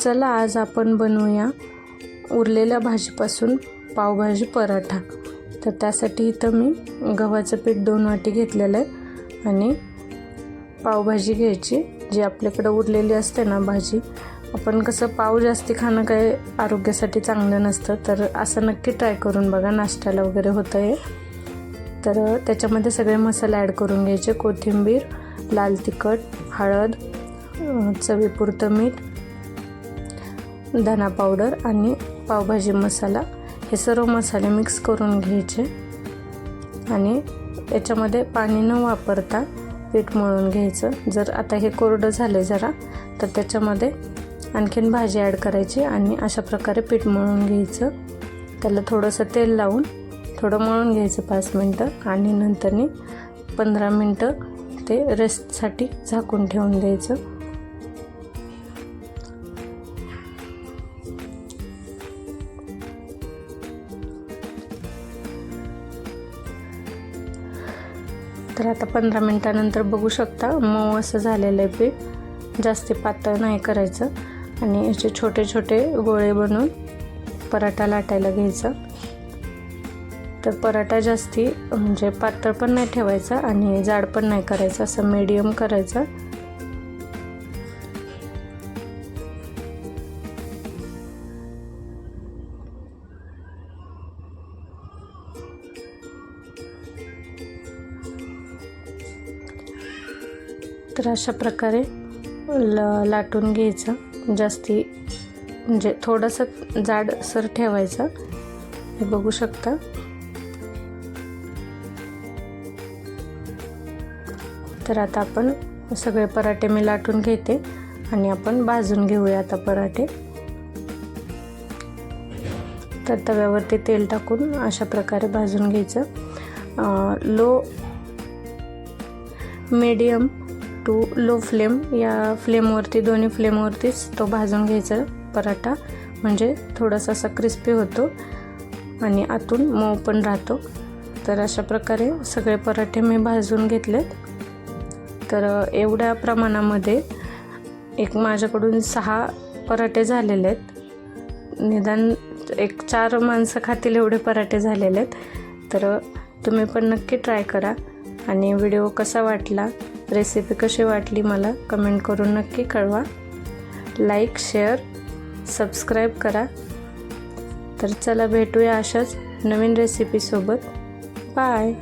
चला आज आपण बनवूया उरलेल्या भाजीपासून पावभाजी पराठा। तर त्यासाठी इथं मी गव्हाचं पीठ 2 वाटी घेतलेलं आहे आणि पावभाजी घ्यायची जी आपल्याकडे उरलेली असते ना भाजी। आपण कसं पाव जास्ती खाणं काही आरोग्यासाठी चांगलं नसतं, तर असं नक्की ट्राय करून बघा, नाश्त्याला वगैरे होतं हे। तर त्याच्यामध्ये सगळे मसाले ॲड करून घ्यायचे, कोथिंबीर, लाल तिखट, हळद, चवीपुरतं मीठ, धना पावडर आणि पावभाजी मसाला, हे सर्व मसाले मिक्स करून घ्यायचे आणि याच्यामध्ये पाणी न वापरता पीठ मळून घ्यायचं। जर आता हे कोरडं झाले जरा, तर त्याच्यामध्ये आणखीन भाजी ॲड करायची आणि अशा प्रकारे पीठ मळून घ्यायचं। त्याला थोडंसं तेल लावून थोडं मळून घ्यायचं 5 मिनटं आणि नंतरनी 15 मिनटं ते रेस्टसाठी झाकून ठेवून द्यायचं। तर आता 15 मिनटानंतर बघू शकता मऊ असं झालेलं आहे पीठ, जास्ती पातळ नाही करायचं आणि याचे छोटे छोटे गोळे बनवून पराठा लाटायला घ्यायचा। तर पराठा जास्ती म्हणजे पातळ पण नाही ठेवायचा आणि जाड पण नाही करायचा, असं मीडियम करायचा। तर अशा प्रकारे लाटून घ्यायचं, जास्ती म्हणजे थोडंसं जाडसर ठेवायचं, हे बघू शकता। तर आता आपण सगळे पराठे मी लाटून घेते आणि आपण भाजून घेऊया आता पराठे। तर तव्यावरती तेल टाकून अशा प्रकारे भाजून घ्यायचं। मीडियम टू लो फ्लेम या फ्लेमवरती, दोन्ही फ्लेमवरतीच तो भाजून घ्यायचा पराठा, म्हणजे थोडासा असा क्रिस्पी होतो आणि आतून मऊ पण राहतो। तर अशा प्रकारे सगळे पराठे मी भाजून घेतलेत। तर एवढ्या प्रमाणामध्ये एक माझ्याकडून 6 पराठे झालेले आहेत, निदान एक 4 माणसं खातील एवढे पराठे झालेले आहेत। तर तुम्ही पण नक्की ट्राय करा आणि व्हिडिओ कसा वाटला, रेसिपी कशी वाटली मला कमेंट करून नक्की कळवा। लाईक, शेअर, सबस्क्राईब करा। तर चला भेटूया अशाच नवीन रेसिपीसोबत। बाय।